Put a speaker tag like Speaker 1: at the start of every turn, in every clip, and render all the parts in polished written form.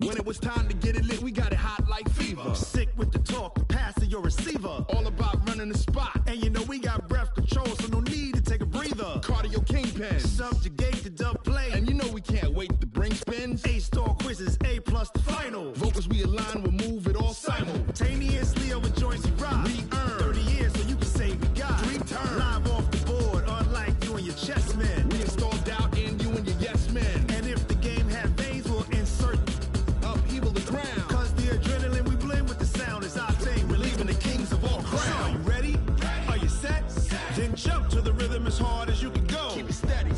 Speaker 1: When it was time to get it lit, we got it hot like fever.
Speaker 2: Sick with the talk, passing your receiver.
Speaker 1: All about running the spot.
Speaker 2: And you know we got breath control, so no need to take a breather.
Speaker 1: Cardio kingpin.
Speaker 2: Subjugate the dub play.
Speaker 1: And you know we can't wait to bring spins.
Speaker 2: A-star quizzes, A+ the final.
Speaker 1: Vocals we align, we'll move it all
Speaker 2: simultaneously over joints we rock.
Speaker 1: We earn
Speaker 2: 30 years, so you can say we got
Speaker 1: 3 turns.
Speaker 2: Live off the board, unlike you and your chess men.
Speaker 1: We install doubt in you and your yes men.
Speaker 2: And if the game had veins, we'll insert
Speaker 1: upheaval the crown.
Speaker 2: Cause the adrenaline we blend with the sound is our thing. We're leaving the kings of all crowns. So are you ready? Are you set? Then jump to the rhythm as hard as you can go.
Speaker 1: Keep it steady,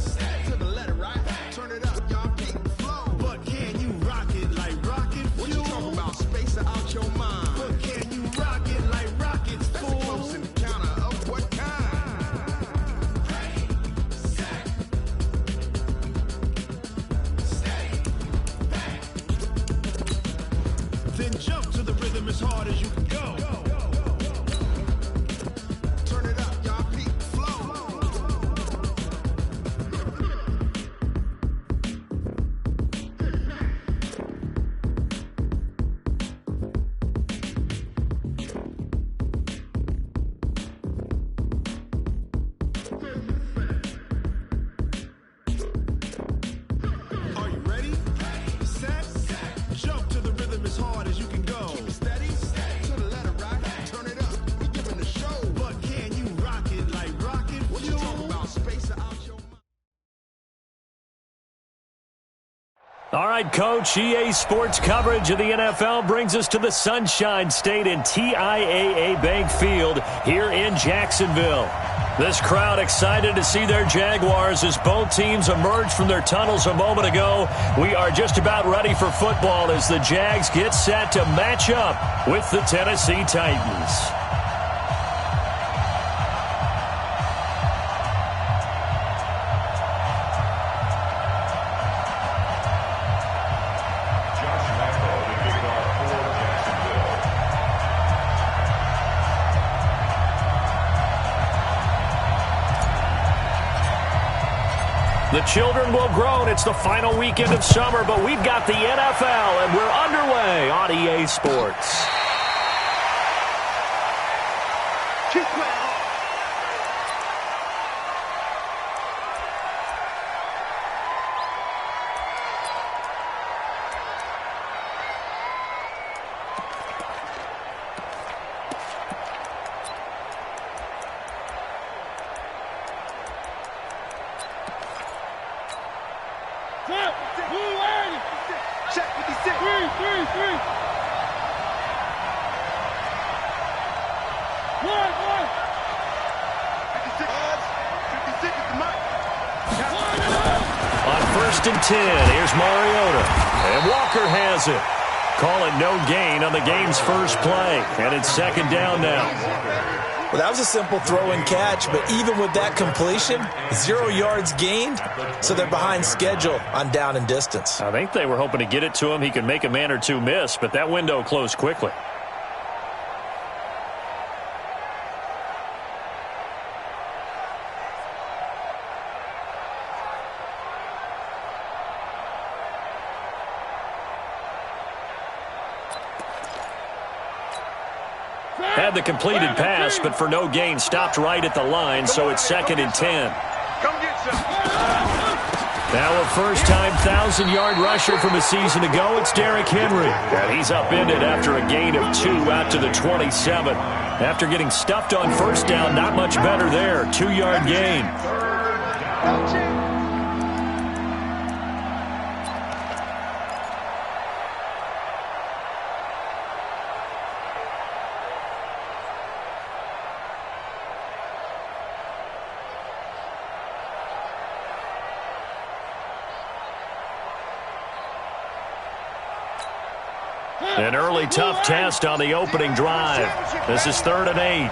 Speaker 1: to the letter, right? Turn it up, y'all keep the flow.
Speaker 2: But can you rock it like rocket fuel?
Speaker 1: What you talking about? Space out your mind.
Speaker 2: But can you rock it like rockets, fool?
Speaker 1: That's a close encounter of what kind?
Speaker 3: Ready, set, steady, bang.
Speaker 2: Then jump to the rhythm as hard as you can go.
Speaker 1: Turn it up, y'all keep the flow.
Speaker 2: Are you ready? Set, jump to the rhythm as hard as you can go.
Speaker 1: Keep it steady, to the letter, right? Turn it up, we giving the show.
Speaker 2: But can you rock it like rocket
Speaker 1: What you
Speaker 2: fuel?
Speaker 1: talking about? Space out your mind.
Speaker 4: All right, Coach, EA Sports coverage of the NFL brings us to the Sunshine State in TIAA Bank Field here in Jacksonville. This crowd excited to see their Jaguars as both teams emerged from their tunnels a moment ago. We are just about ready for football as the Jags get set to match up with the Tennessee Titans. The children will groan. It's the final weekend of summer, but we've got the NFL, and we're underway on EA Sports. On 1st and 10, here's Mariota. And Walker has it. Call it no gain on the game's first play. And it's 2nd down now.
Speaker 5: Well, that was a simple throw and catch, but even with that completion, 0 yards gained, so they're behind schedule on down and distance.
Speaker 4: I think they were hoping to get it to him. He could make a man or two miss, but that window closed quickly. Had the completed pass, but for no gain, stopped right at the line, so it's 2nd and 10. Now a first-time 1,000-yard rusher from a season ago, it's Derrick Henry. And he's upended after a gain of 2 out to the 27. After getting stuffed on 1st down, not much better there. 2-yard gain. An early tough test on the opening drive. This is 3rd and 8.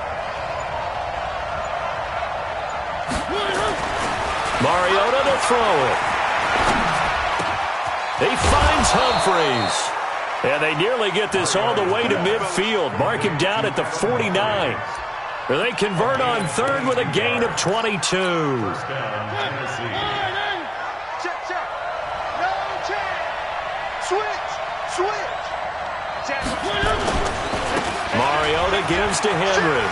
Speaker 4: Mariota to throw it. He finds Humphreys. And they nearly get this all the way to midfield. Mark him down at the 49. They convert on 3rd with a gain of 22.
Speaker 1: Switch!
Speaker 4: gives to Henry.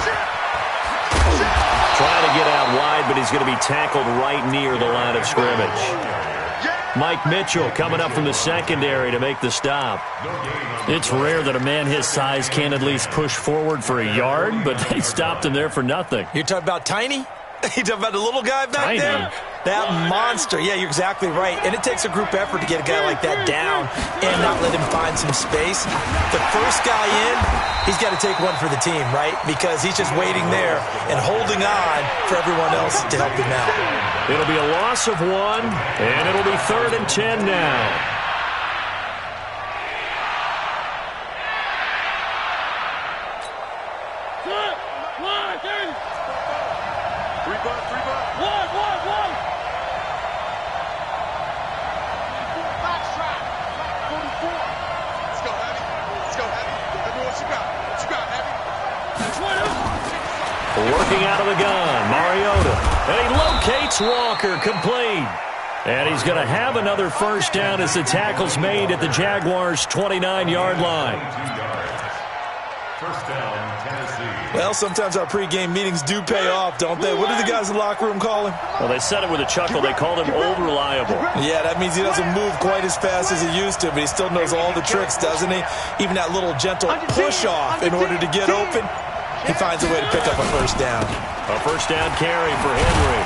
Speaker 4: Trying to get out wide, but he's going to be tackled right near the line of scrimmage. Mike Mitchell coming up from the secondary to make the stop. It's rare that a man his size can at least push forward for a yard, but they stopped him there for nothing.
Speaker 5: You're talking about Tiny? You talking about the little guy back
Speaker 4: Tiny.
Speaker 5: there? That monster. Yeah, you're exactly right. And it takes a group effort to get a guy like that down and not let him find some space. The first guy in, he's got to take one for the team, right? Because he's just waiting there and holding on for everyone else to help him out.
Speaker 4: It'll be a loss of 1, and it'll be 3rd and 10 now. Working out of the gun, Mariota. And he locates Walker, complete. And he's going to have another first down as the tackle's made at the Jaguars' 29-yard line.
Speaker 3: First down, Tennessee.
Speaker 5: Well, sometimes our pregame meetings do pay off, don't they? What do the guys in the locker room call him?
Speaker 4: Well, they said it with a chuckle. They called him Old Reliable.
Speaker 5: Yeah, that means he doesn't move quite as fast as he used to, but he still knows all the tricks, doesn't he? Even that little gentle push-off in order to get open. He finds a way to pick up a first down.
Speaker 4: A first down carry for Henry.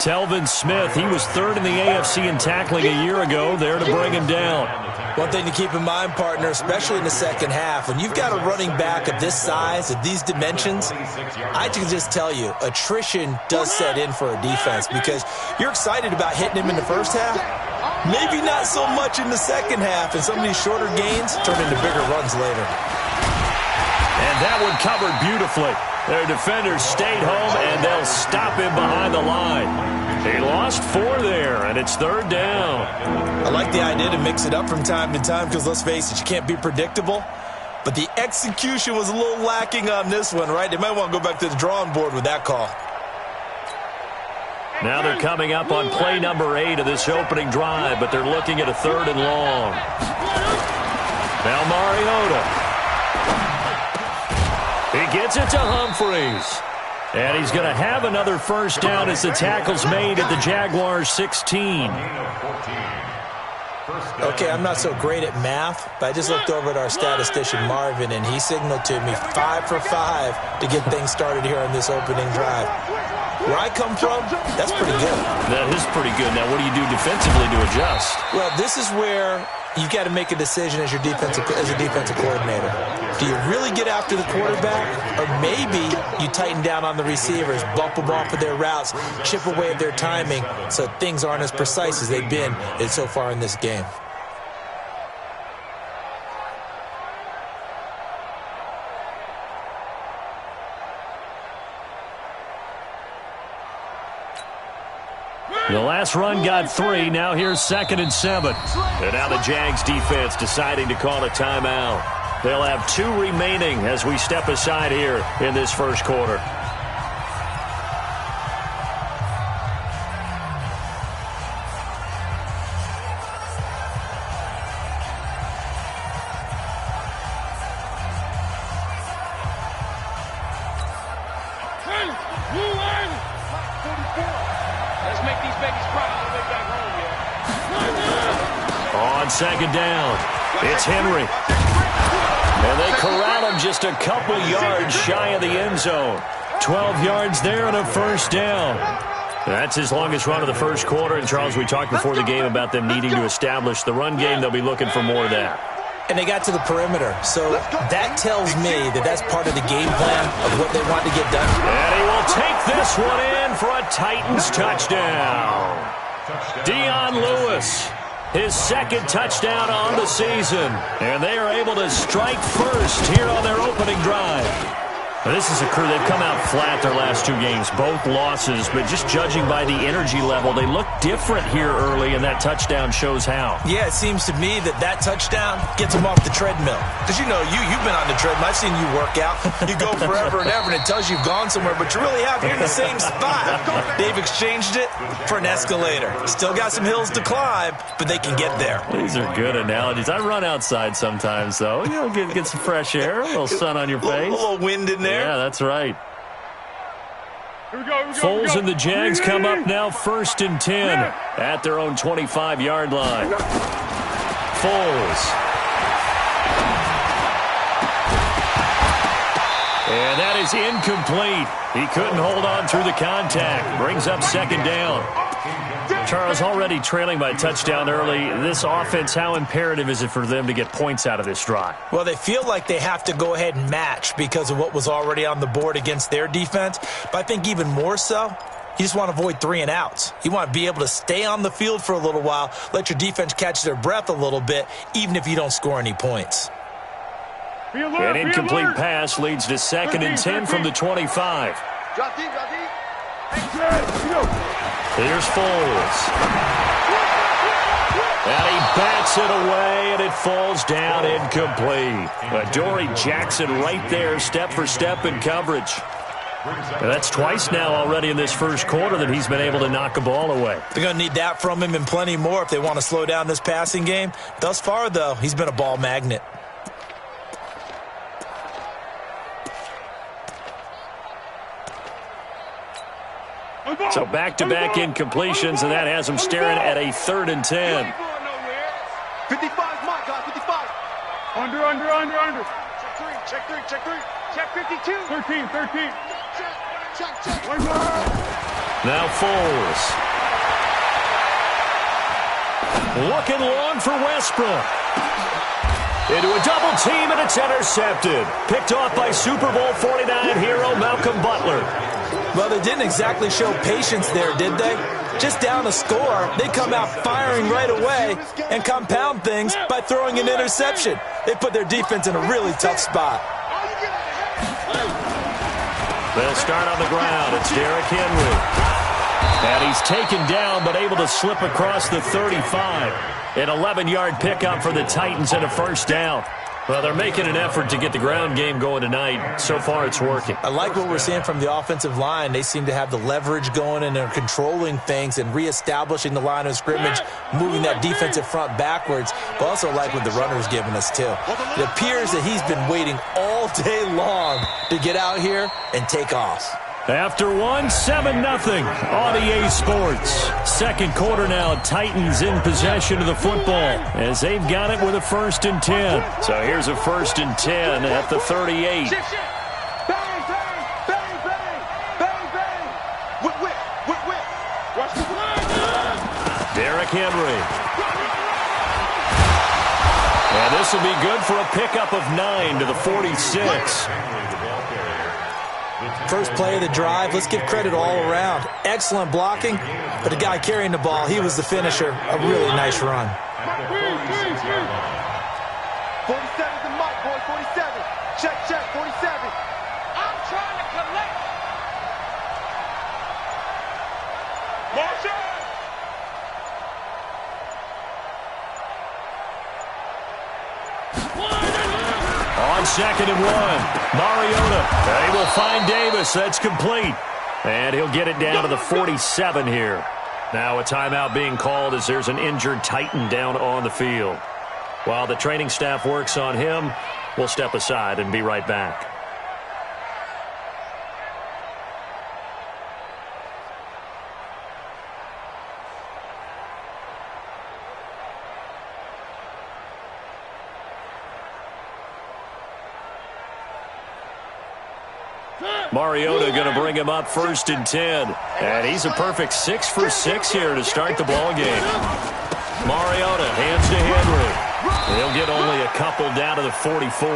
Speaker 4: Telvin Smith, he was 3rd in the AFC in tackling a year ago, there to bring him down.
Speaker 5: One thing to keep in mind, partner, especially in the second half, when you've got a running back of this size, of these dimensions, I can just tell you, attrition does set in for a defense because you're excited about hitting him in the first half. Maybe not so much in the second half, and some of these shorter gains turn into bigger runs later.
Speaker 4: And that one covered beautifully. Their defenders stayed home, and they'll stop him behind the line. He lost 4 there, and it's 3rd down.
Speaker 5: I like the idea to mix it up from time to time because, let's face it, you can't be predictable. But the execution was a little lacking on this one, right? They might want to go back to the drawing board with that call.
Speaker 4: Now they're coming up on play number 8 of this opening drive, but they're looking at a 3rd and long. Now Mariota. He gets it to Humphreys. And he's going to have another first down as the tackle's made at the Jaguars' 16.
Speaker 5: Okay, I'm not so great at math, but I just looked over at our statistician, Marvin, and he signaled to me 5 for 5 to get things started here on this opening drive. Where I come from, that's pretty good.
Speaker 4: That is pretty good. Now, what do you do defensively to adjust?
Speaker 5: Well, this is where you've got to make a decision as a defensive coordinator. Do you really get after the quarterback, or maybe you tighten down on the receivers, bump them off of their routes, chip away at their timing so things aren't as precise as they've been so far in this game?
Speaker 4: The last run got 3. Now here's 2nd and 7. And now the Jags defense deciding to call a timeout. They'll have 2 remaining as we step aside here in this first quarter. On 2nd down, it's Henry. And they corral him just a couple yards shy of the end zone. 12 yards there and a first down. That's his longest run of the first quarter. And, Charles, we talked before the game about them needing to establish the run game. They'll be looking for more of that.
Speaker 5: And they got to the perimeter. So that tells me that that's part of the game plan of what they want to get done.
Speaker 4: And he will take this one in for a Titans touchdown. Dion Lewis. His 2nd touchdown on the season. And they are able to strike first here on their opening drive. This is a crew, they've come out flat their last 2 games, both losses, but just judging by the energy level, they look different here early, and that touchdown shows how.
Speaker 5: Yeah, it seems to me that touchdown gets them off the treadmill. Because, you've been on the treadmill. I've seen you work out. You go forever and ever, and it tells you you've gone somewhere, but you really have. You're in the same spot. They've exchanged it for an escalator. Still got some hills to climb, but they can get there.
Speaker 4: These are good analogies. I run outside sometimes, though. Get some fresh air, a little sun on your face.
Speaker 5: A little wind in there.
Speaker 4: Yeah, that's right. Foles and the Jags come up now 1st and 10 at their own 25-yard line. Foles. And that is incomplete. He couldn't hold on through the contact. Brings up 2nd down. Charles, already trailing by a touchdown early. This offense, how imperative is it for them to get points out of this drive?
Speaker 5: Well, they feel like they have to go ahead and match because of what was already on the board against their defense. But I think even more so, you just want to avoid 3 and outs. You want to be able to stay on the field for a little while, let your defense catch their breath a little bit, even if you don't score any points.
Speaker 4: An incomplete pass leads to 2nd and 10 from the 25.
Speaker 3: Drop deep, drop deep.
Speaker 4: Here's Foles. And he bats it away, and it falls down incomplete. Adoree Jackson right there, step for step in coverage. And that's twice now already in this first quarter that he's been able to knock a ball away.
Speaker 5: They're going to need that from him and plenty more if they want to slow down this passing game. Thus far, though, he's been a ball magnet.
Speaker 4: So back-to-back incompletions, and that has him staring at a 3rd and 10.
Speaker 3: 55's my guy, 55.
Speaker 6: Under. Check three. Check 52. 13.
Speaker 3: Check.
Speaker 4: Now Foles. Looking long for Westbrook. Into a double team, and it's intercepted. Picked off by Super Bowl 49 hero Malcolm Butler.
Speaker 5: Well, they didn't exactly show patience there, did they? Just down a score, they come out firing right away and compound things by throwing an interception. They put their defense in a really tough spot.
Speaker 4: They'll start on the ground. It's Derrick Henry. And he's taken down but able to slip across the 35. An 11-yard pickup for the Titans and a 1st down. Well, they're making an effort to get the ground game going tonight. So far, it's working.
Speaker 5: I like what we're seeing from the offensive line. They seem to have the leverage going, and they're controlling things and reestablishing the line of scrimmage, moving that defensive front backwards. But also like what the runner's giving us, too. It appears that he's been waiting all day long to get out here and take off.
Speaker 4: After 7-0 on EA Sports. 2nd quarter now, Titans in possession of the football as they've got it with a 1st and 10. So here's a 1st and 10 at the 38.
Speaker 3: Bang. Whip. Watch the play.
Speaker 4: Derrick Henry. And this will be good for a pickup of 9 to the 46.
Speaker 5: First play of the drive, let's give credit all around. Excellent blocking, but the guy carrying the ball, he was the finisher. A really nice run.
Speaker 3: 47's the mic, boy, 47. Check, 47.
Speaker 6: I'm trying to collect. Marshall.
Speaker 4: On 2nd and 1, Mariota. They will find Davis. That's complete. And he'll get it down to the 47 here. Now a timeout being called as there's an injured Titan down on the field. While the training staff works on him, we'll step aside and be right back. Mariota going to bring him up 1st and 10. And he's a perfect 6 for 6 here to start the ball game. Mariota hands to Henry. He'll get only a couple down to the 44.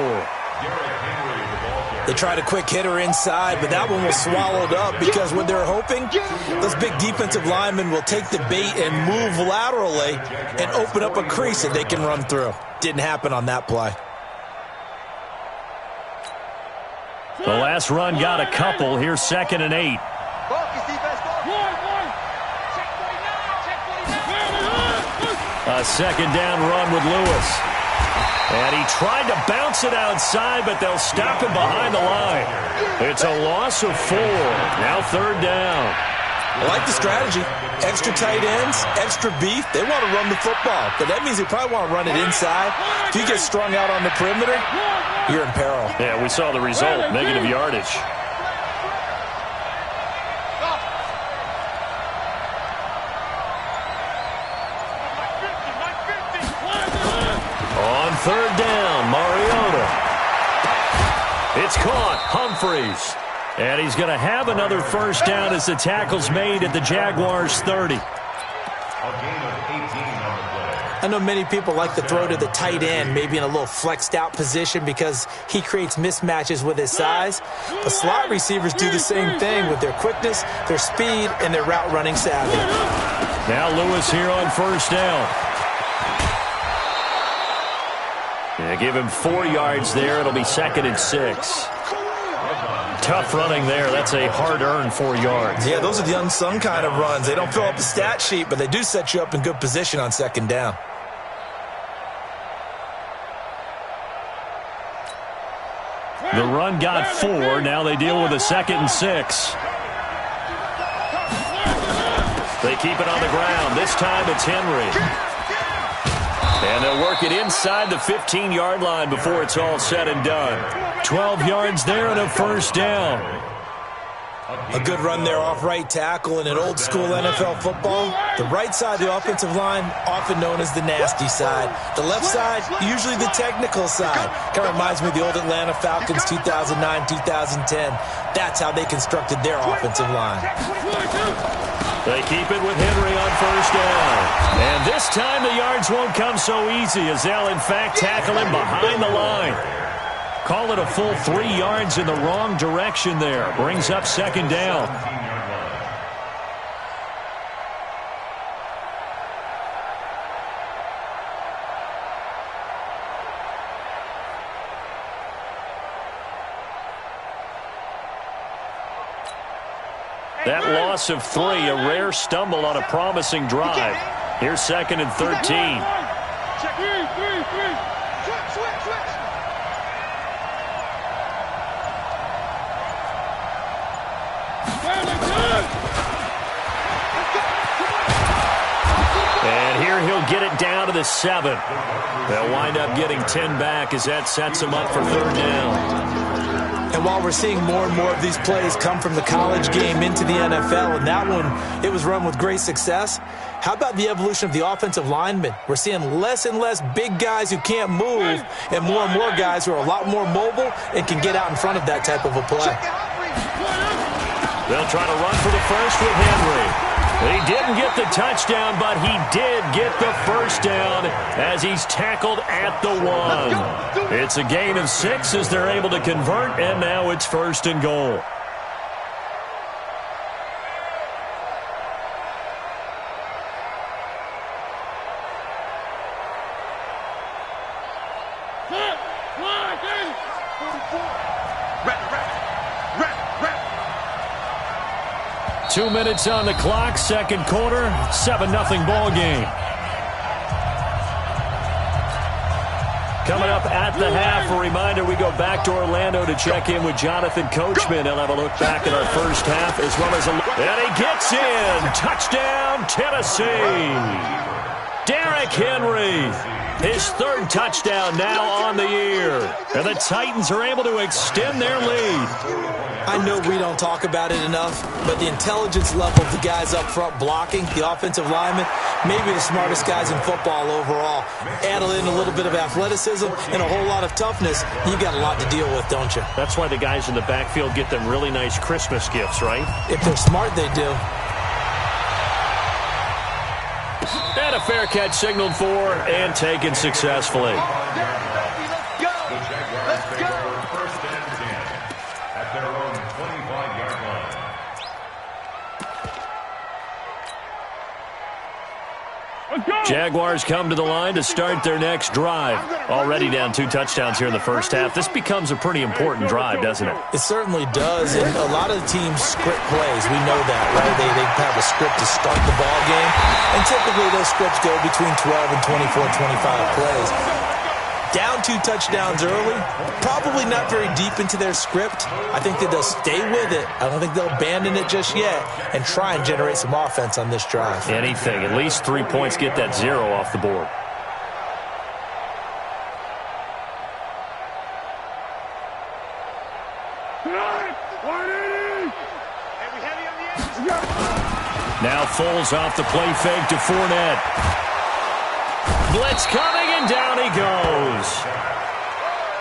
Speaker 5: They tried a quick hitter inside, but that one was swallowed up because what they're hoping, those big defensive linemen will take the bait and move laterally and open up a crease that they can run through. Didn't happen on that play.
Speaker 4: The last run got a couple. Here's 2nd and 8. A 2nd down run with Lewis. And he tried to bounce it outside, but they'll stop him behind the line. It's a loss of 4. Now 3rd down.
Speaker 5: I like the strategy. Extra tight ends, extra beef. They want to run the football, but that means they probably want to run it inside. If you get strung out on the perimeter, you're in peril.
Speaker 4: Yeah, we saw the result, negative yardage. On 3rd down, Mariota. It's caught, Humphreys. And he's going to have another 1st down as the tackle's made at the Jaguars' 30.
Speaker 5: I know many people like to throw to the tight end, maybe in a little flexed out position because he creates mismatches with his size. But slot receivers do the same thing with their quickness, their speed, and their route running savvy.
Speaker 4: Now Lewis here on 1st down. Yeah, give him 4 yards there. It'll be 2nd and 6. Tough running there. That's a hard-earned 4 yards.
Speaker 5: Yeah, those are the unsung kind of runs. They don't fill up the stat sheet, but they do set you up in good position on 2nd down.
Speaker 4: The run got 4. Now they deal with a 2nd and 6. They keep it on the ground. This time it's Henry. And they'll work it inside the 15-yard line before it's all said and done. 12 yards there and a 1st down.
Speaker 5: A good run there off right tackle in an old-school NFL football. The right side of the offensive line, often known as the nasty side. The left side, usually the technical side. Kind of reminds me of the old Atlanta Falcons 2009, 2010. That's how they constructed their offensive line.
Speaker 4: They keep it with Henry on 1st down. And this time the yards won't come so easy as they'll, in fact, tackle him behind the line. Call it a full 3 yards in the wrong direction there. Brings up 2nd down. That loss of 3, a rare stumble on a promising drive. Here's 2nd and 13.
Speaker 6: Check 3. Switch.
Speaker 4: And here he'll get it down to the 7. They'll wind up getting 10 back as that sets them up for 3rd down.
Speaker 5: And while we're seeing more and more of these plays come from the college game into the NFL, and that one, it was run with great success, how about the evolution of the offensive linemen? We're seeing less and less big guys who can't move and more guys who are a lot more mobile and can get out in front of that type of a play.
Speaker 4: They'll try to run for the 1st with Henry. He didn't get the touchdown, but he did get the 1st down as he's tackled at the 1. It's a gain of 6 as they're able to convert, and now it's 1st and goal.
Speaker 2: Rap.
Speaker 4: 2 minutes on the clock, 2nd quarter, 7-0 ball game. Coming up at the half, a reminder, we go back to Orlando to check in with Jonathan Coachman. He'll have a look back at our first half as well as and he gets in. Touchdown, Tennessee. Derrick Henry, his 3rd touchdown now on the year. And the Titans are able to extend their lead.
Speaker 5: I know we don't talk about it enough, but the intelligence level of the guys up front blocking, the offensive linemen, maybe the smartest guys in football overall. Add in a little bit of athleticism and a whole lot of toughness, you got a lot to deal with, don't you?
Speaker 4: That's why the guys in the backfield get them really nice Christmas gifts, right?
Speaker 5: If they're smart, they do.
Speaker 4: And a fair catch signaled for and taken successfully. Jaguars come to the line to start their next drive. Already down 2 touchdowns here in the first half. This becomes a pretty important drive, doesn't it?
Speaker 5: It certainly does, and a lot of the teams script plays. We know that, right? They have a script to start the ball game, and typically those scripts go between 12 and 24, 25 plays. Down 2 touchdowns early, probably not very deep into their script. I think that they'll stay with it. I don't think they'll abandon it just yet and try and generate some offense on this drive.
Speaker 4: Anything. At least 3 points, get that 0 off the board. Now Foles off the play fake to Fournette. Blitz coming, and down he goes.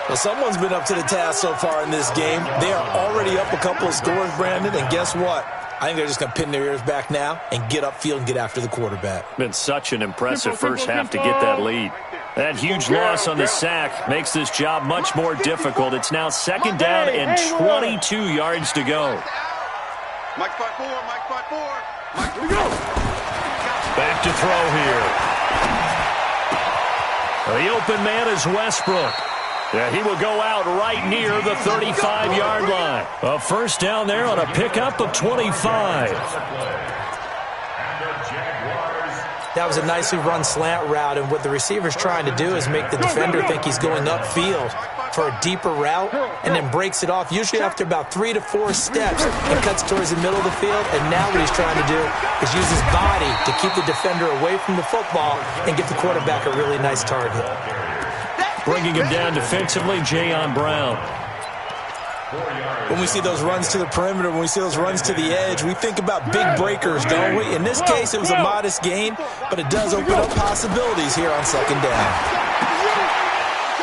Speaker 5: Well, someone's been up to the task so far in this game. They are already up a couple of scores, Brandon, and guess what? I think they're just going to pin their ears back now and get upfield and get after the quarterback.
Speaker 4: Been such an impressive first half to get that lead. That huge loss on the sack makes this job much more difficult. It's now 2nd down and 22 yards to go.
Speaker 1: Mike spot 4, Mike spot 4.
Speaker 6: Here we go.
Speaker 4: Back to throw here. The open man is Westbrook. Yeah, he will go out right near the 35-yard line. A first down there on a pickup of 25.
Speaker 5: That was a nicely run slant route, and what the receiver's trying to do is make the defender think he's going upfield for a deeper route and then breaks it off, usually after about 3 to 4 steps, and cuts towards the middle of the field. And now what he's trying to do is use his body to keep the defender away from the football and get the quarterback a really nice target.
Speaker 4: Bringing him down defensively, Jayon Brown.
Speaker 5: When we see those runs to the perimeter, when we see those runs to the edge, we think about big breakers, don't we? In this case, it was a modest gain, but it does open up possibilities here on 2nd down.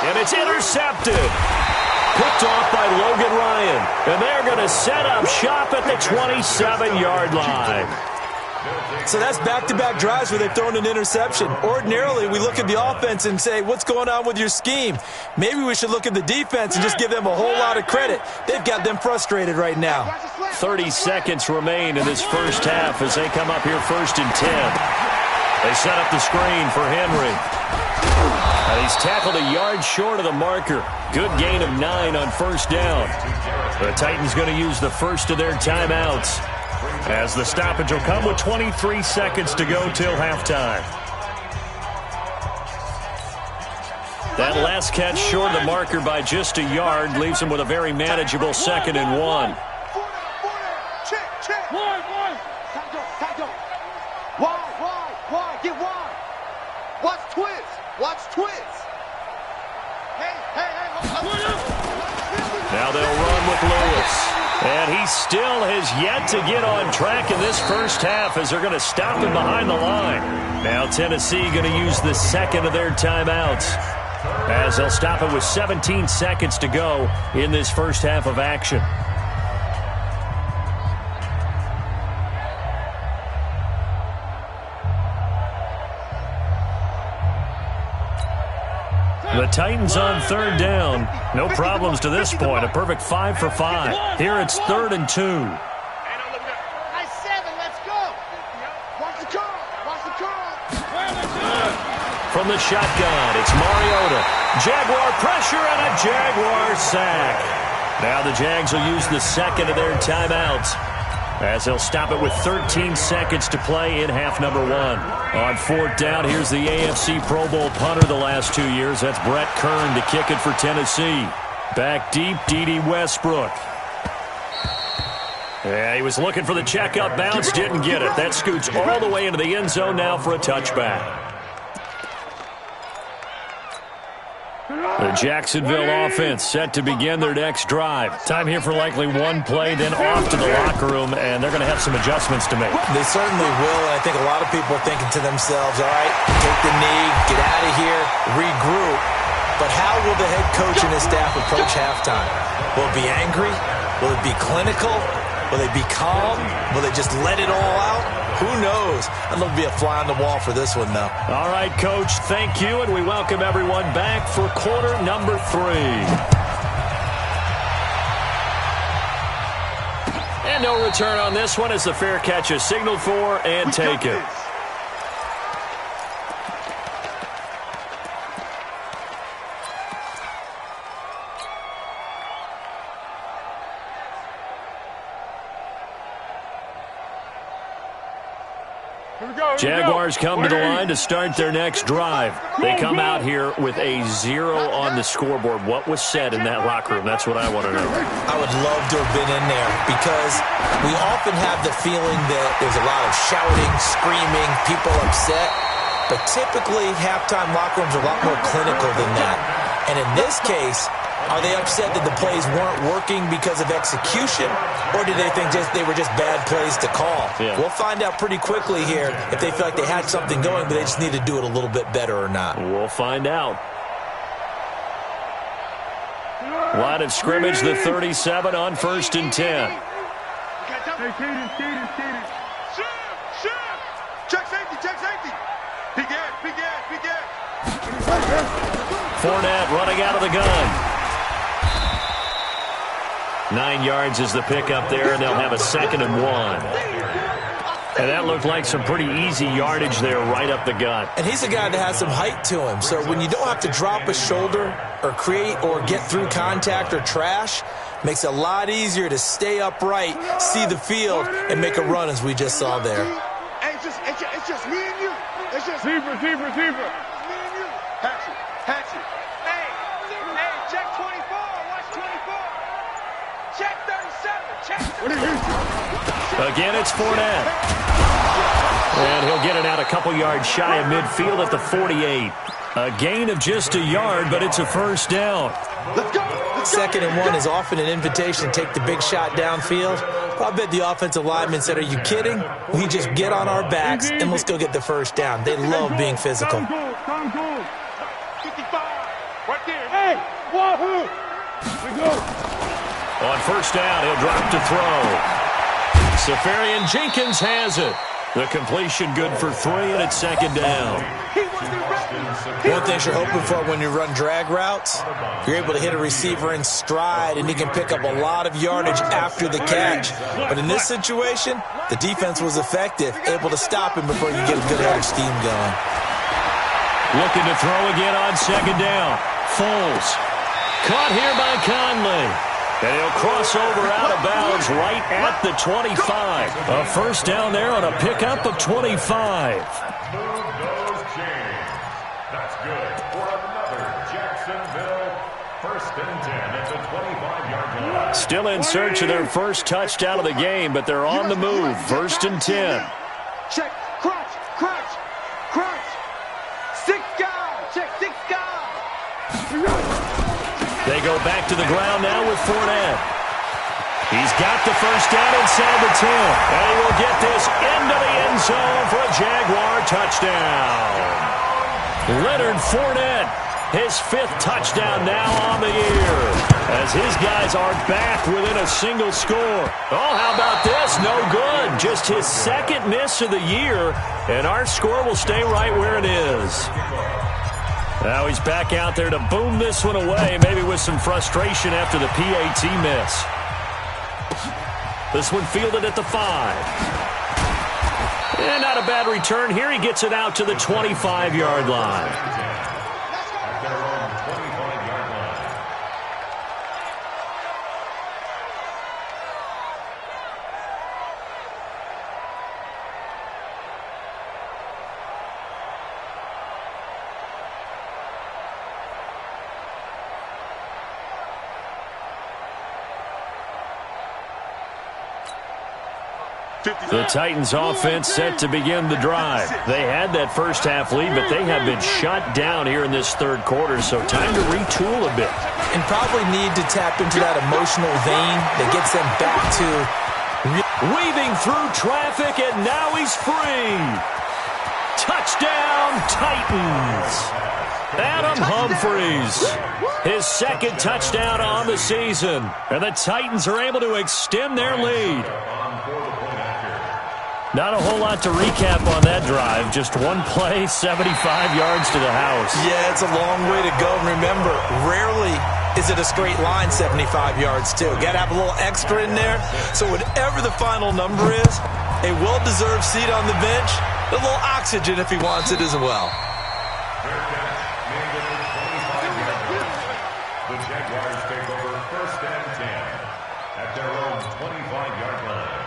Speaker 4: And it's intercepted. Picked off by Logan Ryan. And they're going to set up shop at the 27-yard line.
Speaker 5: So that's back-to-back drives where they've thrown an interception. Ordinarily, we look at the offense and say, what's going on with your scheme? Maybe we should look at the defense and just give them a whole lot of credit. They've got them frustrated right now.
Speaker 4: 30 seconds remain in this first half as they come up here 1st and 10. They set up the screen for Henry. And he's tackled a yard short of the marker. Good gain of 9 on first down. The Titans going to use the first of their timeouts, as the stoppage will come with 23 seconds to go till halftime. That last catch short of the marker by just a yard leaves him with a very manageable 2nd and 1.
Speaker 3: Check. Wide. Get wide. Watch twist. Hey.
Speaker 4: Now they'll run with Lewis. And he still has yet to get on track in this first half as they're going to stop him behind the line. Now Tennessee going to use the 2nd of their timeouts as they'll stop it with 17 seconds to go in this first half of action. The Titans on 3rd down. No problems to this point. A perfect 5 for 5. Here it's 3rd and 2.
Speaker 3: Nice 7, let's go. Watch the curl.
Speaker 4: From the shotgun, it's Mariota. Jaguar pressure and a Jaguar sack. Now the Jags will use the 2nd of their timeouts as they'll stop it with 13 seconds to play in half number 1. On 4th down, here's the AFC Pro Bowl punter the last 2 years. That's Brett Kern to kick it for Tennessee. Back deep, D.D. Westbrook. Yeah, he was looking for the checkup bounce, didn't get it. That scoots all the way into the end zone now for a touchback. The Jacksonville offense set to begin their next drive. Time here for likely one play, then off to the locker room, and they're going to have some adjustments to make.
Speaker 5: They certainly will, and I think a lot of people are thinking to themselves, all right, take the knee, get out of here, regroup. But how will the head coach and his staff approach halftime? Will it be angry? Will it be clinical? Will they be calm? Will they just let it all out? Who knows? I'd love to be a fly on the wall for this one, though.
Speaker 4: All right, Coach, thank you, and we welcome everyone back for quarter number 3. And no return on this one as the fair catch is signaled for and taken. Jaguars come to the line to start their next drive. They come out here with a 0 on the scoreboard. What was said in that locker room? That's what I want to know.
Speaker 5: I would love to have been in there because we often have the feeling that there's a lot of shouting, screaming, people upset. But typically, halftime locker rooms are a lot more clinical than that. And in this case, are they upset that the plays weren't working because of execution, or do they think they were just bad plays to call?
Speaker 4: Yeah.
Speaker 5: We'll find out pretty quickly here if they feel like they had something going, but they just need to do it a little bit better or not.
Speaker 4: We'll find out. Line of scrimmage, the 37 on 1st and 10.
Speaker 3: Check safety, check safety. Big gas.
Speaker 4: Fournette running out of the gun. 9 yards is the pickup there, and they'll have a 2nd and 1. And that looked like some pretty easy yardage there right up the gut.
Speaker 5: And he's a guy that has some height to him. So when you don't have to drop a shoulder or create or get through contact or trash, makes it a lot easier to stay upright, see the field, and make a run as we just saw there.
Speaker 3: Hey, it's just me and you. It's just
Speaker 6: Receiver.
Speaker 3: me and you. Hatchet. Hey, check 24. Watch 24. Check 37. Check 37.
Speaker 4: Again, it's Fournette. And he'll get it out a couple yards shy of midfield at the 48. A gain of just a yard, but it's a 1st down.
Speaker 3: Let's go.
Speaker 5: 2nd and 1 is often an invitation to take the big shot downfield. I bet the offensive lineman said, are you kidding? We just get on our backs and let's go get the 1st down. They love being physical.
Speaker 3: 55. Right there. Hey, wahoo. We go.
Speaker 4: On 1st down, he'll drop to throw. Safarian Jenkins has it. The completion good for 3, and it's 2nd down.
Speaker 5: One thing you're hoping for when you run drag routes, you're able to hit a receiver in stride, and he can pick up a lot of yardage after the catch. But in this situation, the defense was effective, able to stop him before you get a good head of steam going.
Speaker 4: Looking to throw again on 2nd down. Foles. Caught here by Conley. And he'll cross over out of bounds right at the 25. A 1st down there on a pickup of 25.
Speaker 7: That's good for another Jacksonville 1st and 10 at the 25-yard line.
Speaker 4: Still in search of their first touchdown of the game, but they're on the move. 1st and 10.
Speaker 3: Check, crunch. 6 guys. Check 6 guys.
Speaker 4: They go back to the ground now with Fournette. He's got the 1st down inside the 10. And he will get this into the end zone for a Jaguar touchdown. Leonard Fournette, his 5th touchdown now on the year, as his guys are back within a single score. Oh, how about this? No good. Just his 2nd miss of the year, and our score will stay right where it is. Now he's back out there to boom this one away, maybe with some frustration after the PAT miss. This one fielded at the 5. And not a bad return here. He gets it out to the 25-yard line. The Titans offense set to begin the drive. They had that first half lead, but they have been shut down here in this 3rd quarter, so time to retool a bit.
Speaker 5: And probably need to tap into that emotional vein that gets them back to...
Speaker 4: Weaving through traffic, and now he's free. Touchdown, Titans. Adam Humphries, his 2nd touchdown on the season. And the Titans are able to extend their lead. Not a whole lot to recap on that drive. Just one play, 75 yards to the house.
Speaker 5: Yeah, it's a long way to go. And remember, rarely is it a straight line 75 yards, too. Got to have a little extra in there. So whatever the final number is, a well-deserved seat on the bench, a little oxygen if he wants it as well.
Speaker 7: The Jaguars take over 1st and 10 at their own 25-yard line.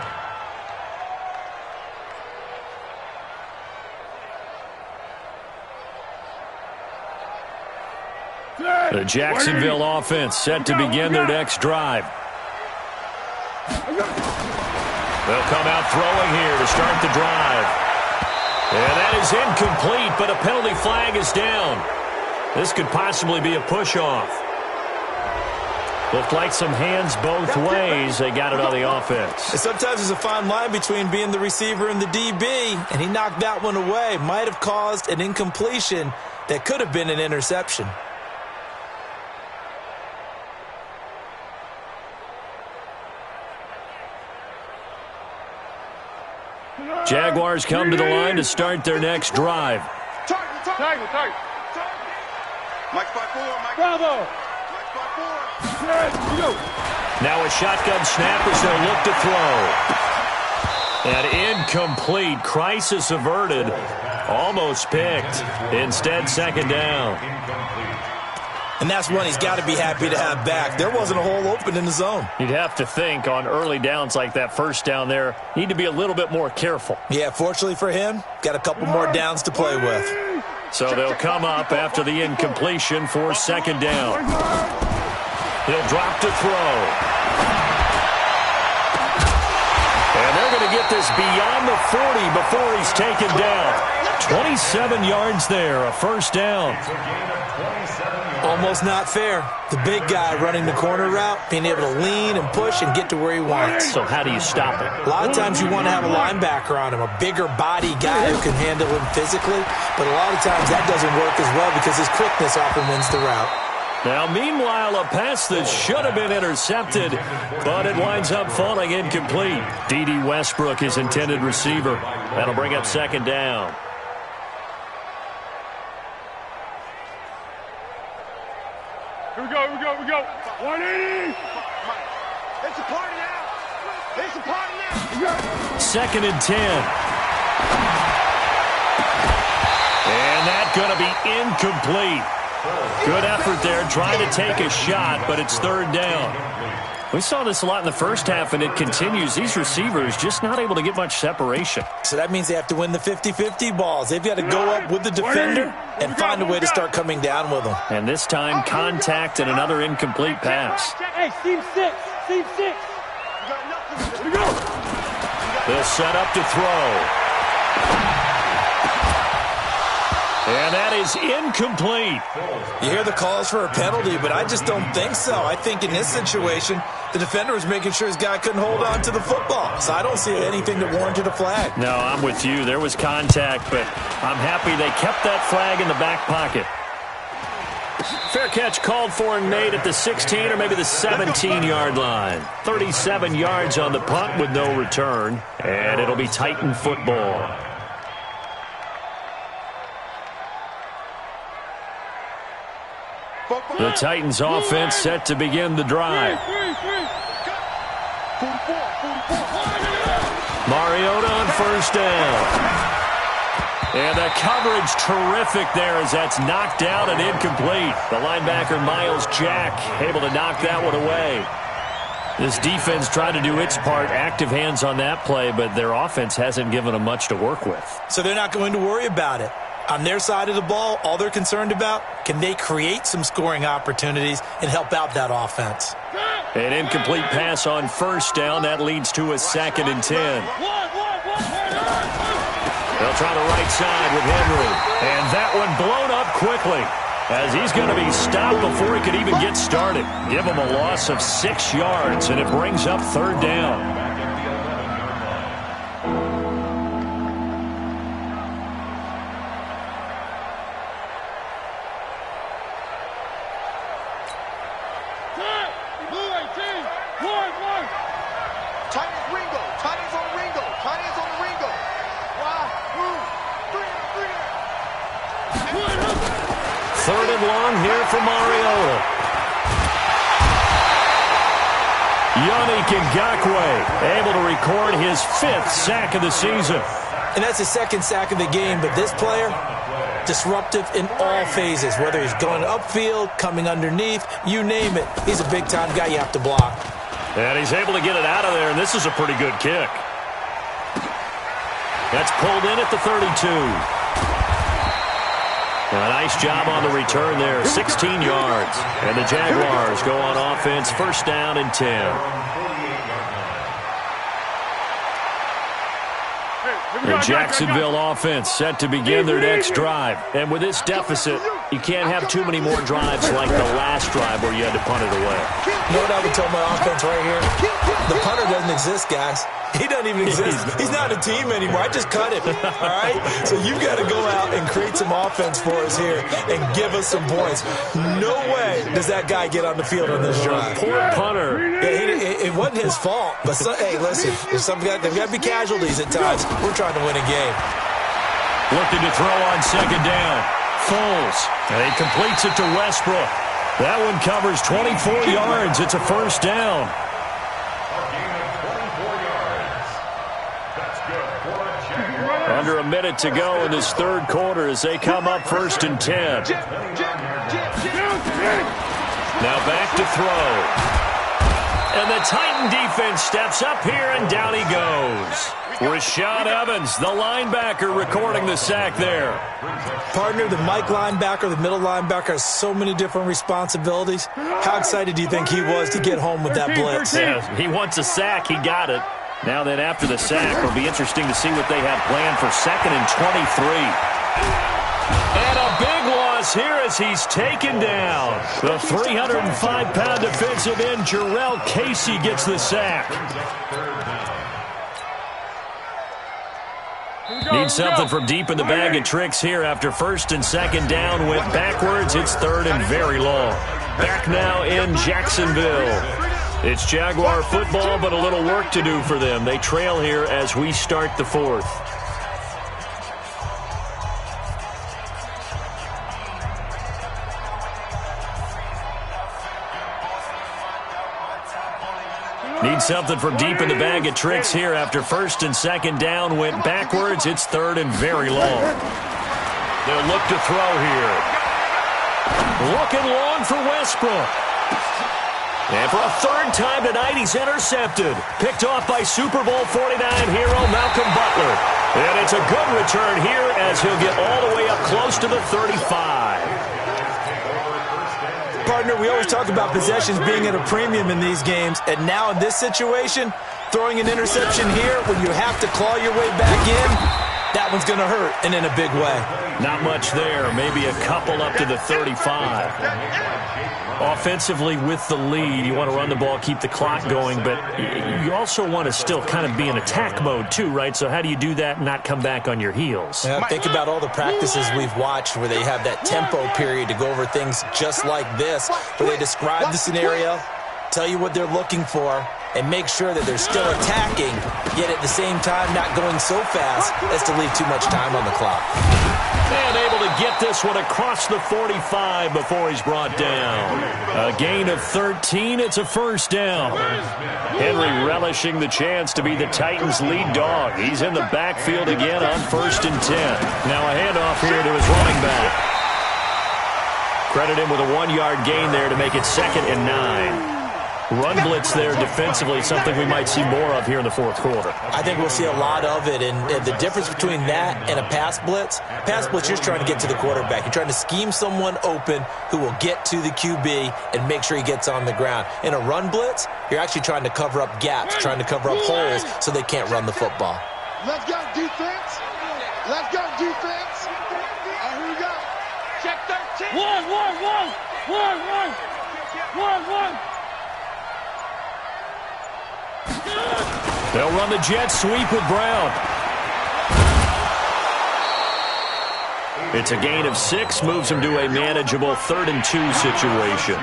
Speaker 4: The Jacksonville offense set to begin their next drive. They'll come out throwing here to start the drive. And that is incomplete, but a penalty flag is down. This could possibly be a push-off. Looked like some hands both ways. They got it on the offense.
Speaker 5: And sometimes there's a fine line between being the receiver and the DB, and he knocked that one away. Might have caused an incompletion that could have been an interception.
Speaker 4: Jaguars come to the line to start their next drive.
Speaker 6: Target. Mike 5-4, Mike. Bravo. Mike 5-4.
Speaker 4: Now a shotgun snap as they'll look to throw. And incomplete. Crisis averted. Almost picked. Instead, second down.
Speaker 5: And that's one he's got to be happy to have back. There wasn't a hole open in the zone.
Speaker 4: You'd have to think on early downs like that first down there, need to be a little bit more careful.
Speaker 5: Yeah, fortunately for him, got a couple more downs to play with.
Speaker 4: So they'll come up after the incompletion for second down. He'll drop to throw. And they're going to get this beyond the 40 before he's taken down. 27 yards there, a first down.
Speaker 5: Almost not fair. The big guy running the corner route, being able to lean and push and get to where he wants.
Speaker 4: So how do you stop it?
Speaker 5: A lot of times you want to have a linebacker on him, a bigger body guy who can handle him physically. But a lot of times that doesn't work as well because his quickness often wins the route.
Speaker 4: Now, meanwhile, a pass that should have been intercepted, but it winds up falling incomplete. D.D. Westbrook, his intended receiver. That'll bring up second down.
Speaker 6: Here we go. 180. It's a party now.
Speaker 4: Second and 10. And that's going to be incomplete. Good effort there, trying to take a shot, but it's third down. We saw this a lot in the first half, and it continues. These receivers just not able to get much separation.
Speaker 5: So that means they have to win the 50-50 balls. They've got to go up with the defender and find a way to start coming down with them.
Speaker 4: And this time, contact and another incomplete pass.
Speaker 6: Hey, team 6.
Speaker 4: They'll set up to throw. And that is incomplete.
Speaker 5: You hear the calls for a penalty, but I just don't think so. I think in this situation, the defender was making sure his guy couldn't hold on to the football. So I don't see anything that warranted a flag.
Speaker 4: No, I'm with you. There was contact, but I'm happy they kept that flag in the back pocket. Fair catch called for and made at the 16 or maybe the 17-yard line. 37 yards on the punt with no return, and it'll be Titan football. The Titans offense set to begin the drive. Mariota on first down. And the coverage terrific there as that's knocked out and incomplete. The linebacker Miles Jack able to knock that one away. This defense tried to do its part, active hands on that play, but their offense hasn't given them much to work with.
Speaker 5: So they're not going to worry about it. On their side of the ball, all they're concerned about, can they create some scoring opportunities and help out that offense?
Speaker 4: An incomplete pass on first down. That leads to a second and 10. They'll try the right side with Henry. And that one blown up quickly as he's going to be stopped before he could even get started. Give him a loss of 6 yards, and it brings up third down. Third and long here for Mariota. Yannick Ngakoue able to record his 5th sack of the season.
Speaker 5: And that's his 2nd sack of the game, but this player, disruptive in all phases, whether he's going upfield, coming underneath, you name it. He's a big-time guy you have to block.
Speaker 4: And he's able to get it out of there, and this is a pretty good kick. That's pulled in at the 32. A nice job on the return there, 16 yards. And the Jaguars go on offense, first down and 10. The Jacksonville offense set to begin their next drive. And with this deficit, you can't have too many more drives like the last drive where you had to punt it away.
Speaker 5: You know what I would tell my offense right here? The punter doesn't exist, guys. He doesn't even exist. He's not a team anymore. I just cut him, all right? So you've got to go out and create some offense for us here and give us some points. No way does that guy get on the field on this drive.
Speaker 4: Poor punter.
Speaker 5: Yeah, it wasn't his fault. But, hey, listen, there's they've got to be casualties at times. We're trying to win a game.
Speaker 4: Looking to throw on second down. Foles. And he completes it to Westbrook. That one covers 24 yards. It's a first down. Under a minute to go in this third quarter as they come up first and 10. Now back to throw. And the Titan defense steps up here, and down he goes. Rashad Evans, the linebacker, recording the sack there.
Speaker 5: Partner, the Mike linebacker, the middle linebacker, has so many different responsibilities. How excited do you think he was to get home with that blitz?
Speaker 4: Yeah, he wants a sack. He got it. Now then, after the sack, it'll be interesting to see what they have planned for second and 23. And a big loss here as he's taken down. The 305-pound defensive end, Jarrell Casey, gets the sack. Need something from deep in the bag of tricks here after first and second down went backwards. It's third and very long. Back now in Jacksonville. It's Jaguar football, but a little work to do for them. They trail here as we start the fourth. Need something from deep in the bag of tricks here after first and second down went backwards. It's third and very long. They'll look to throw here. Looking long for Westbrook. And for a third time tonight, he's intercepted. Picked off by Super Bowl 49 hero Malcolm Butler. And it's a good return here as he'll get all the way up close to the 35.
Speaker 5: Partner, we always talk about possessions being at a premium in these games. And now in this situation, throwing an interception here when you have to claw your way back in, that one's going to hurt, and in a big way.
Speaker 4: Not much there. Maybe a couple up to the 35. Offensively with the lead, you want to run the ball, keep the clock going, but you also want to still kind of be in attack mode too, right? So how do you do that and not come back on your heels?
Speaker 5: Yeah, think about all the practices we've watched where they have that tempo period to go over things just like this, where they describe the scenario, tell you what they're looking for, and make sure that they're still attacking, yet at the same time not going so fast as to leave too much time on the clock.
Speaker 4: And able to get this one across the 45 before he's brought down. A gain of 13, it's a first down. Henry relishing the chance to be the Titans' lead dog. He's in the backfield again on first and 10. Now a handoff here to his running back. Credit him with a 1-yard gain there to make it second and 9. Run blitz there defensively, something we might see more of here in the fourth quarter.
Speaker 5: I think we'll see a lot of it, and the difference between that and a pass blitz, you're just trying to get to the quarterback. You're trying to scheme someone open who will get to the QB and make sure he gets on the ground. In a run blitz, you're actually trying to cover up gaps, trying to cover up holes so they can't run the football.
Speaker 6: Let's go defense. Let's go defense. Here we go. Check 13. One.
Speaker 4: They'll run the jet sweep with Brown. It's a gain of 6, moves him to a manageable 3rd and 2 situation.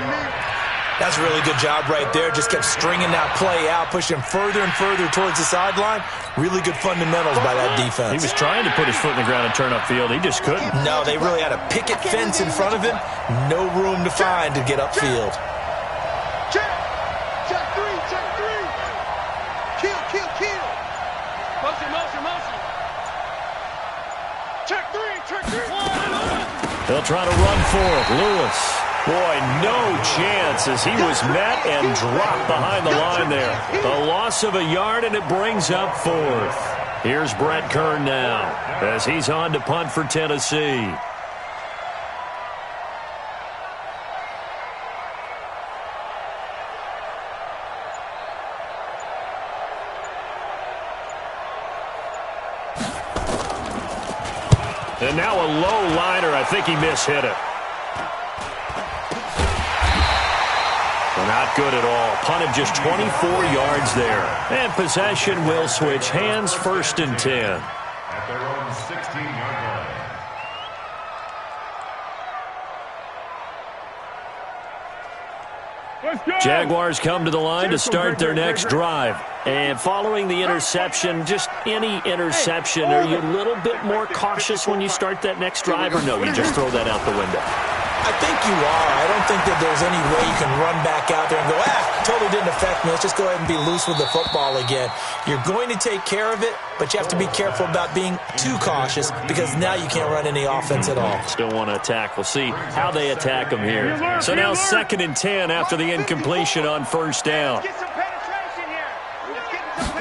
Speaker 5: That's a really good job right there. Just kept stringing that play out, pushing further and further towards the sideline. Really good fundamentals by that defense.
Speaker 4: He was trying to put his foot in the ground and turn upfield. He just couldn't.
Speaker 5: No, they really had a picket fence in front of him. No room to find to get upfield.
Speaker 6: Check 3. Kill. Motion. Check 3.
Speaker 4: They'll try to run for it. Lewis. Boy, no chance as he was met and dropped behind the line there. A loss of a yard, and it brings up 4th. Here's Brett Kern now as he's on to punt for Tennessee. low liner. I think he mishit it. Not good at all. Punt of just 24 yards there. And possession will switch hands, 1st and 10.
Speaker 7: At their own 16-yard line.
Speaker 4: Jaguars come to the line to start their next drive. And following the interception, just any interception, are you a little bit more cautious when you start that next drive, or no, you just throw that out the window?
Speaker 5: I think you are. I don't think that there's any way you can run back out there and go, totally didn't affect me. Let's just go ahead and be loose with the football again. You're going to take care of it, but you have to be careful about being too cautious because now you can't run any offense at all.
Speaker 4: Still want to attack. We'll see how they attack them here. So now 2nd and 10 after the incompletion on 1st down.
Speaker 3: Get some penetration here. Let's get some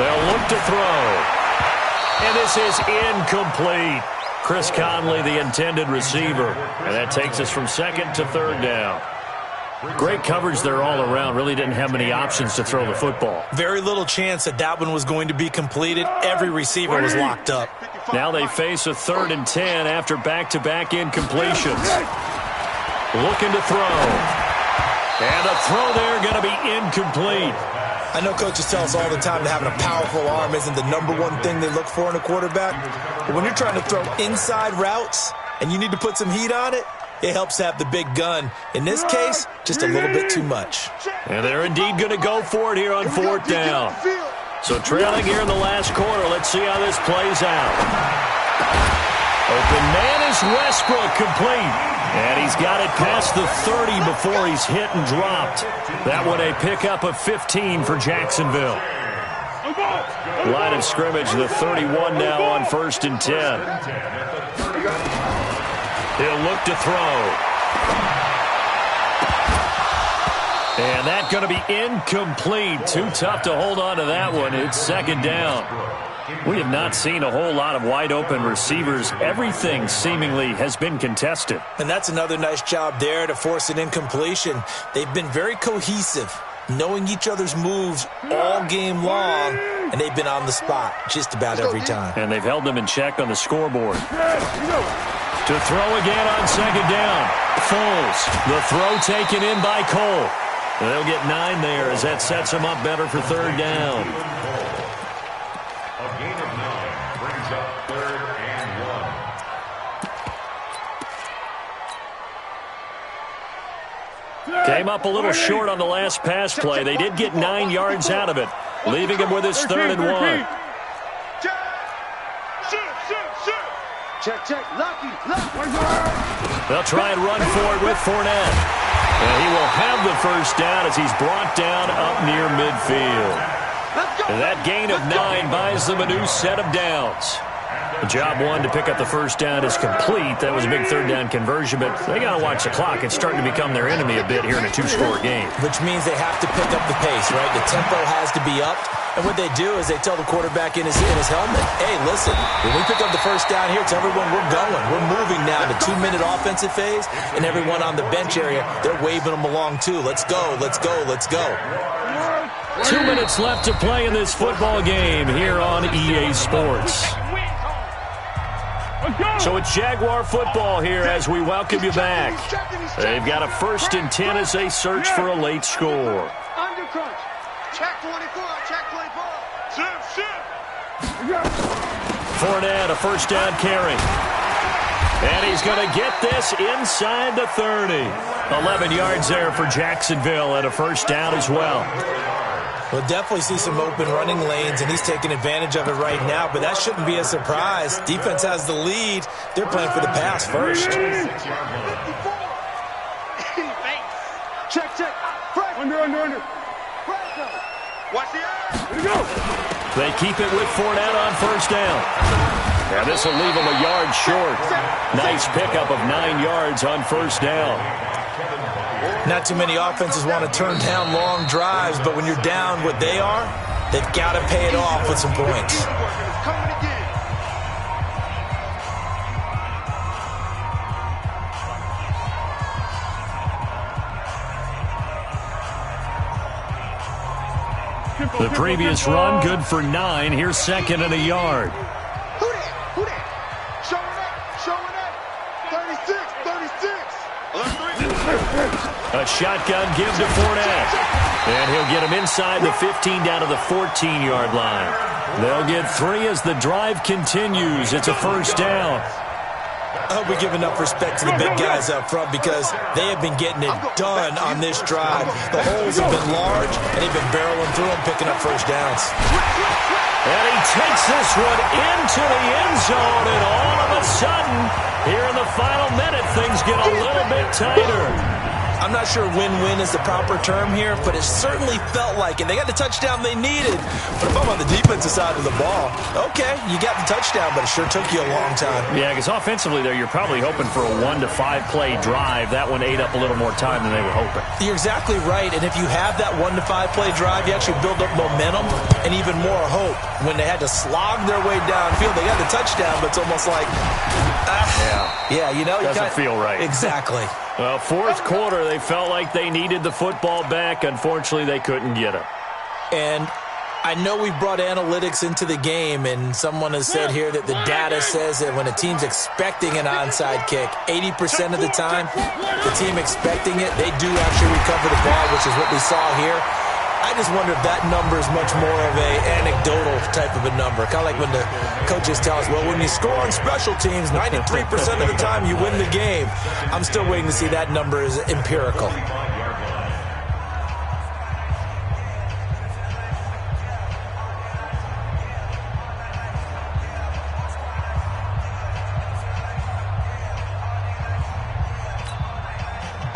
Speaker 4: They'll look to throw. And this is incomplete. Chris Conley, the intended receiver. And that takes us from 2nd to 3rd down. Great coverage there all around. Really didn't have many options to throw the football.
Speaker 5: Very little chance that one was going to be completed. Every receiver was locked up.
Speaker 4: Now they face a 3rd and 10 after back-to-back incompletions. Looking to throw. And the throw there going to be incomplete.
Speaker 5: I know coaches tell us all the time that having a powerful arm isn't the #1 thing they look for in a quarterback. But when you're trying to throw inside routes and you need to put some heat on it, it helps to have the big gun. In this case, just a little bit too much.
Speaker 4: And they're indeed going to go for it here on 4th down. So trailing here in the last quarter. Let's see how this plays out. Open man is Westbrook, complete. And he's got it past the 30 before he's hit and dropped. That one a pickup of 15 for Jacksonville. Line of scrimmage, the 31 now on 1st and 10. He'll look to throw. And that's going to be incomplete. Too tough to hold on to that one. It's 2nd down. We have not seen a whole lot of wide-open receivers. Everything seemingly has been contested.
Speaker 5: And that's another nice job there to force an incompletion. They've been very cohesive, knowing each other's moves all game long, and they've been on the spot just about every time.
Speaker 4: And they've held them in check on the scoreboard. To throw again on 2nd down. Foles. The throw taken in by Cole. They'll get 9 there as that sets them up better for 3rd down.
Speaker 7: A gain of 9 brings up 3rd and 1.
Speaker 4: Came up a little short on the last pass play. They did get 9 yards out of it, leaving him with his 3rd and 1.
Speaker 3: Check, lucky.
Speaker 4: They'll try and run for it with Fournette. And he will have the 1st down as he's brought down up near midfield. And that gain of 9 buys them a new set of downs. Job 1 to pick up the 1st down is complete. That was a big 3rd down conversion, but they got to watch the clock. It's starting to become their enemy a bit here in a 2-score game.
Speaker 5: Which means they have to pick up the pace, right? The tempo has to be upped. And what they do is they tell the quarterback in his helmet, hey, listen, when we pick up the 1st down here, tell everyone we're going. We're moving now to 2-minute offensive phase, and everyone on the bench area, they're waving them along too. Let's go, let's go, let's go.
Speaker 4: 2 minutes left to play in this football game here on EA Sports. So it's Jaguar football here as we welcome you back. They've got a 1st and 10 as they search for a late score.
Speaker 3: Under crunch. Check 24.
Speaker 4: Fournette, a 1st down carry. And he's going to get this inside the 30. 11 yards there for Jacksonville and a 1st down as well.
Speaker 5: We'll definitely see some open running lanes, and he's taking advantage of it right now, but that shouldn't be a surprise. Defense has the lead. They're playing for the pass first.
Speaker 3: Check. Under. Watch the eye. Here we go.
Speaker 4: They keep it with Fournette on 1st down. And this will leave them a yard short. Nice pickup of 9 yards on 1st down.
Speaker 5: Not too many offenses want to turn down long drives, but when you're down what they are, they've got to pay it off with some points.
Speaker 4: The previous run, good for 9. Here's 2nd and a yard.
Speaker 6: showing up. 36, 36.
Speaker 4: A shotgun give to Fournette. And he'll get him inside the 15 down to the 14-yard line. They'll get 3 as the drive continues. It's a first down.
Speaker 5: I hope we give enough respect to the big guys up front because they have been getting it done on this drive. The holes have been large, and they've been barreling through them, picking up first downs.
Speaker 4: And he takes this one into the end zone, and all of a sudden, here in the final minute, things get a little bit tighter.
Speaker 5: I'm not sure win-win is the proper term here, but it certainly felt like it. They got the touchdown they needed. But if I'm on the defensive side of the ball, okay, you got the touchdown, but it sure took you a long time.
Speaker 4: Yeah, because offensively there, you're probably hoping for a 1 to 5 play drive. That one ate up a little more time than they were hoping.
Speaker 5: You're exactly right, and if you have that 1 to 5 play drive, you actually build up momentum and even more hope. When they had to slog their way downfield, they got the touchdown, but it's almost like, yeah, you know.
Speaker 4: Doesn't feel right.
Speaker 5: Exactly.
Speaker 4: Well, fourth quarter, they felt like they needed the football back. Unfortunately, they couldn't get it.
Speaker 5: And I know we brought analytics into the game, and someone has said here that the data says that when a team's expecting an onside kick, 80% of the time, the team expecting it, they do actually recover the ball, which is what we saw here. I just wonder if that number is much more of a anecdotal type of a number. Kind of like when the coaches tell us, well, when you score on special teams, 93% of the time you win the game. I'm still waiting to see that number is empirical.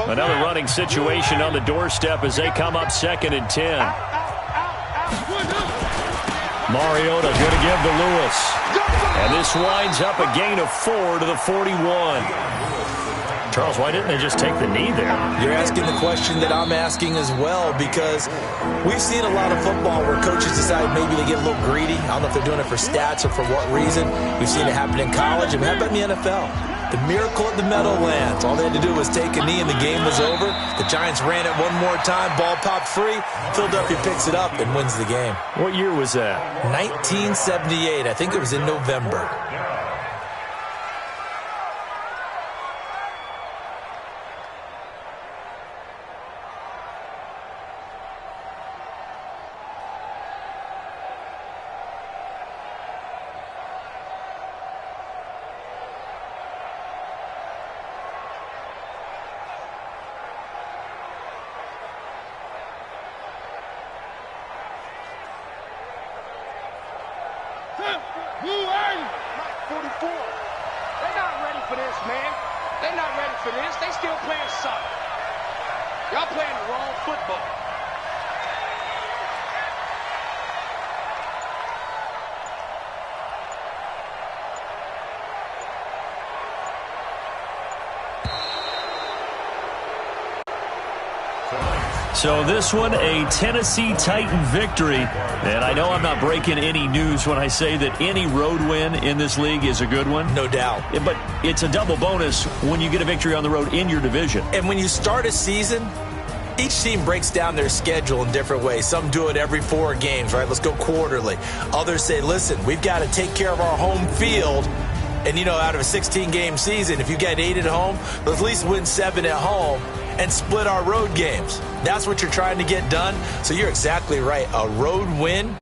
Speaker 4: Another running situation on the doorstep as they come up 2nd and 10. Mariota going to give to Lewis. And this winds up a gain of 4 to the 41. Charles, why didn't they just take the knee there?
Speaker 5: You're asking the question that I'm asking as well, because we've seen a lot of football where coaches decide maybe they get a little greedy. I don't know if they're doing it for stats or for what reason. We've seen it happen in college, and how about in the NFL? The miracle at the Meadowlands. All they had to do was take a knee and the game was over. The Giants ran it one more time. Ball popped free. Philadelphia picks it up and wins the game.
Speaker 4: What year was that?
Speaker 5: 1978. I think it was in November.
Speaker 6: Who are you? 44. They're not ready for this, man. They're not ready for this. They still playing soccer. Y'all playing the wrong football.
Speaker 4: So this one, a Tennessee Titan victory. And I know I'm not breaking any news when I say that any road win in this league is a good one.
Speaker 5: No doubt.
Speaker 4: But it's a double bonus when you get a victory on the road in your division.
Speaker 5: And when you start a season, each team breaks down their schedule in different ways. Some do it every 4 games, right? Let's go quarterly. Others say, listen, we've got to take care of our home field. And, you know, out of a 16-game season, if you get 8 at home, let's at least win 7 at home and split our road games. That's what you're trying to get done. So you're exactly right. A road win